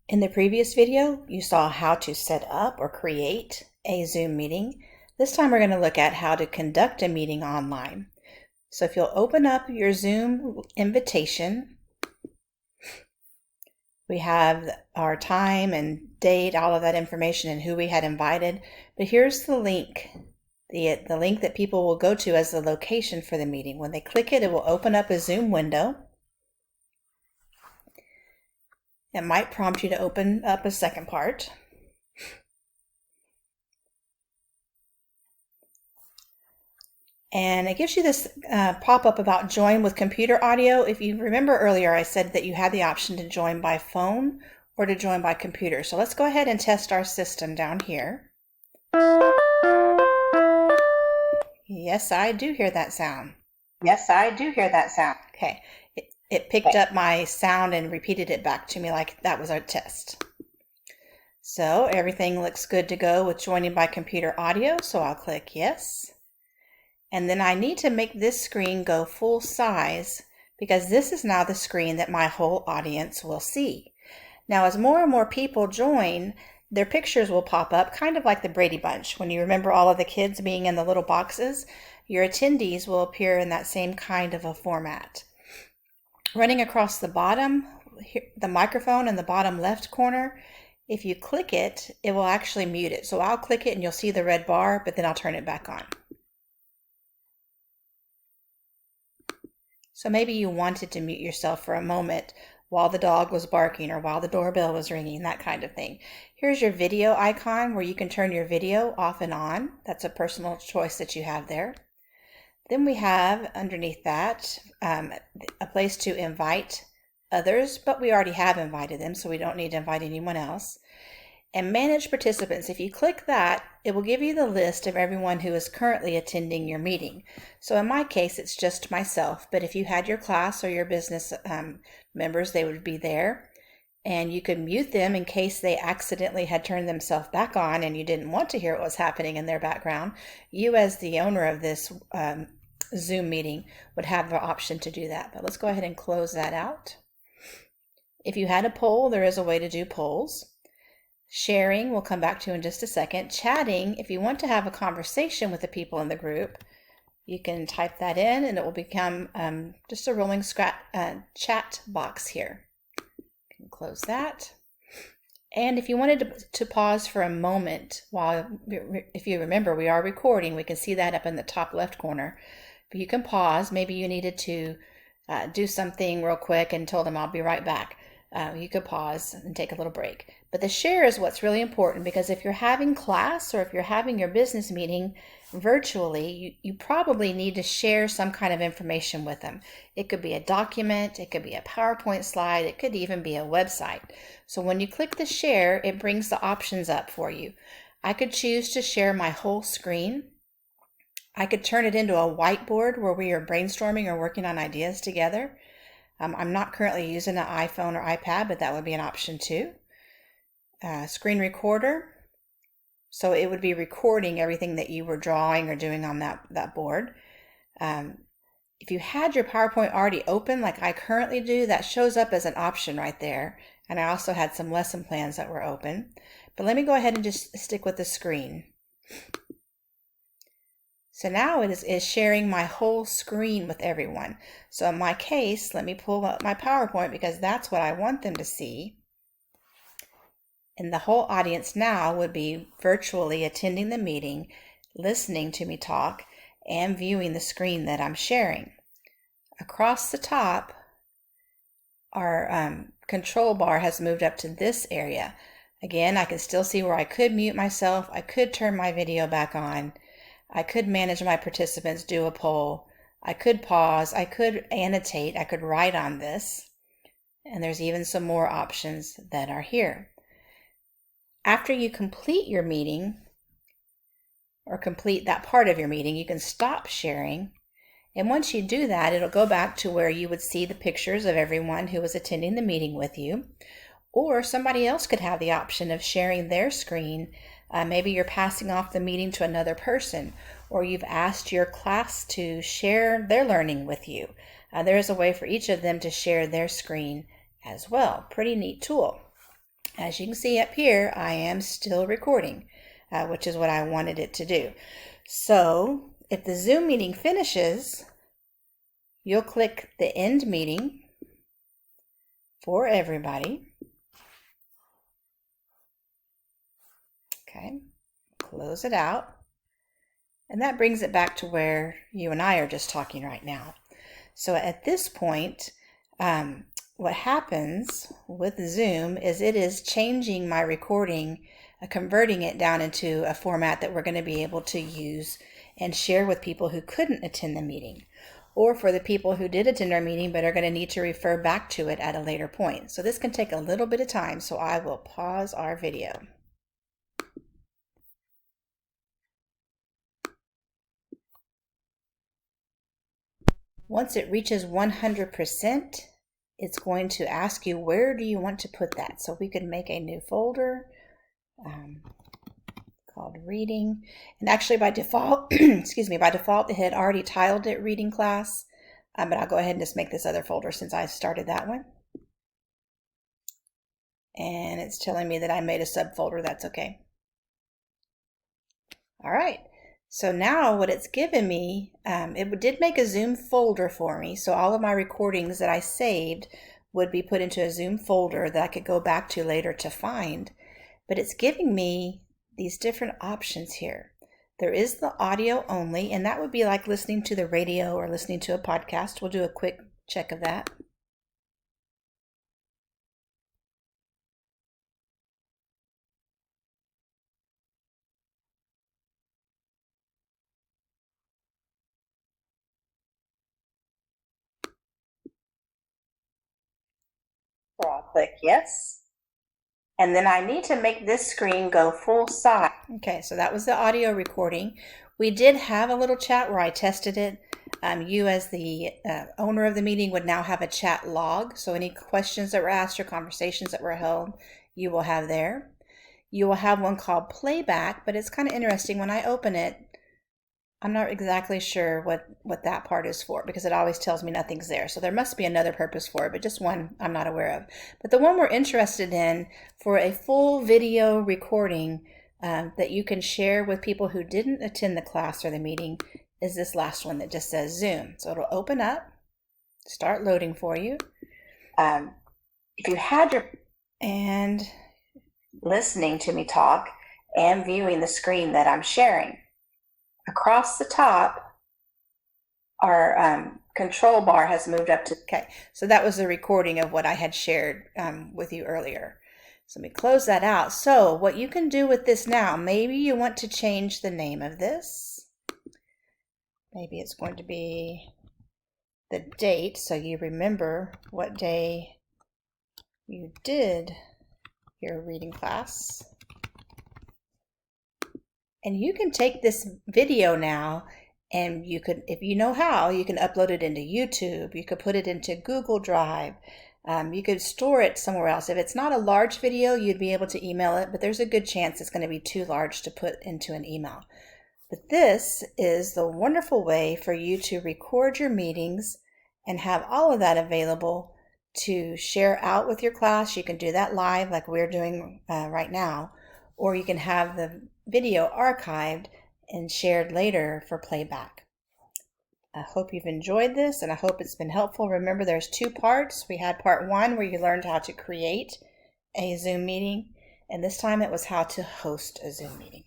In the previous video, you saw how to set up or create a Zoom meeting. This time we're going to look at how to conduct a meeting online. So if you'll open up your Zoom invitation, we have our time and date, all of that information and who we had invited. But here's the link, the link that people will go to as the location for the meeting. When they click it, it will open up a Zoom window. It might prompt you to open up a second part. And it gives you this pop-up about join with computer audio. If you remember earlier, I said that you had the option to join by phone or to join by computer. So let's go ahead and test our system down here. Yes, I do hear that sound. Yes, I do hear that sound. Okay, it picked up my sound and repeated it back to me like that was our test. So everything looks good to go with joining by computer audio, so I'll click yes. And then I need to make this screen go full size because this is now the screen that my whole audience will see. Now, as more and more people join, their pictures will pop up, kind of like the Brady Bunch. When you remember all of the kids being in the little boxes, your attendees will appear in that same kind of a format. Running across the bottom, the microphone in the bottom left corner, if you click it, it will actually mute it. So I'll click it and you'll see the red bar, but then I'll turn it back on. So maybe you wanted to mute yourself for a moment while the dog was barking or while the doorbell was ringing, that kind of thing. Here's your video icon where you can turn your video off and on. That's a personal choice that you have there. Then we have underneath that a place to invite others, but we already have invited them, so we don't need to invite anyone else. And manage participants. If you click that, it will give you the list of everyone who is currently attending your meeting. So in my case, it's just myself, but if you had your class or your business members, they would be there. And you could mute them in case they accidentally had turned themselves back on and you didn't want to hear what was happening in their background. You, as the owner of this Zoom meeting, would have the option to do that. But let's go ahead and close that out. If you had a poll, there is a way to do polls. Sharing, we'll come back to in just a second. Chatting, if you want to have a conversation with the people in the group, you can type that in and it will become just a rolling chat box here. You can close that. And if you wanted to pause for a moment while, if you remember, we are recording, we can see that up in the top left corner. But you can pause. Maybe you needed to do something real quick and told them I'll be right back. You could pause and take a little break. But the share is what's really important, because if you're having class or if you're having your business meeting virtually, you probably need to share some kind of information with them. It could be a document, it could be a PowerPoint slide, it could even be a website. So when you click the share, it brings the options up for you. I could choose to share my whole screen. I could turn it into a whiteboard where we are brainstorming or working on ideas together. I'm not currently using an iPhone or iPad, but that would be an option too. Screen recorder. So it would be recording everything that you were drawing or doing on that board. If you had your PowerPoint already open, like I currently do, that shows up as an option right there. And I also had some lesson plans that were open. But let me go ahead and just stick with the screen. So now it is sharing my whole screen with everyone. So in my case, let me pull up my PowerPoint because that's what I want them to see. And the whole audience now would be virtually attending the meeting, listening to me talk, and viewing the screen that I'm sharing. Across the top, our control bar has moved up to this area. Again, I can still see where I could mute myself. I could turn my video back on. I could manage my participants, do a poll. I could pause. I could annotate. I could write on this. And there's even some more options that are here. After you complete your meeting or complete that part of your meeting, you can stop sharing. And once you do that, it'll go back to where you would see the pictures of everyone who was attending the meeting with you. Or somebody else could have the option of sharing their screen. Maybe you're passing off the meeting to another person, or you've asked your class to share their learning with you. There is a way for each of them to share their screen as well. Pretty neat tool. As you can see up here, I am still recording, which is what I wanted it to do. So if the Zoom meeting finishes, you'll click the end meeting for everybody. Okay, close it out. And that brings it back to where you and I are just talking right now. So at this point, what happens with Zoom is it is changing my recording, converting it down into a format that we're going to be able to use and share with people who couldn't attend the meeting, or for the people who did attend our meeting but are going to need to refer back to it at a later point. So this can take a little bit of time, so I will pause our video. Once it reaches 100%, it's going to ask you, where do you want to put that? So we could make a new folder called reading. And actually by default, excuse me, by default it had already titled it reading class, but I'll go ahead and just make this other folder since I started that one. And it's telling me that I made a subfolder. That's okay. All right. So now what it's given me, it did make a Zoom folder for me. So all of my recordings that I saved would be put into a Zoom folder that I could go back to later to find. But it's giving me these different options here. There is the audio only, and that would be like listening to the radio or listening to a podcast. We'll do a quick check of that. So I'll click yes. And then I need to make this screen go full size. Okay, so that was the audio recording. We did have a little chat where I tested it. You as the owner of the meeting would now have a chat log. So any questions that were asked or conversations that were held, you will have there. You will have one called playback, but it's kind of interesting. When I open it, I'm not exactly sure what that part is for, because it always tells me nothing's there. So there must be another purpose for it, but just one I'm not aware of. But the one we're interested in for a full video recording that you can share with people who didn't attend the class or the meeting is this last one that just says Zoom. So it'll open up, start loading for you. If you had your and listening to me talk and viewing the screen that I'm sharing, across the top, our control bar has moved up to. Okay, so that was the recording of what I had shared with you earlier. So let me close that out. So what you can do with this now, maybe you want to change the name of this. Maybe it's going to be the date, so you remember what day you did your reading class. And you can take this video now, and you could, if you know how, you can upload it into YouTube. You could put it into Google Drive. You could store it somewhere else. If it's not a large video, you'd be able to email it, but there's a good chance it's going to be too large to put into an email. But this is the wonderful way for you to record your meetings and have all of that available to share out with your class. You can do that live like we're doing right now, or you can have the video archived and shared later for playback. I hope you've enjoyed this, and I hope it's been helpful. Remember, there's two parts. We had part one where you learned how to create a Zoom meeting, and this time it was how to host a Zoom meeting.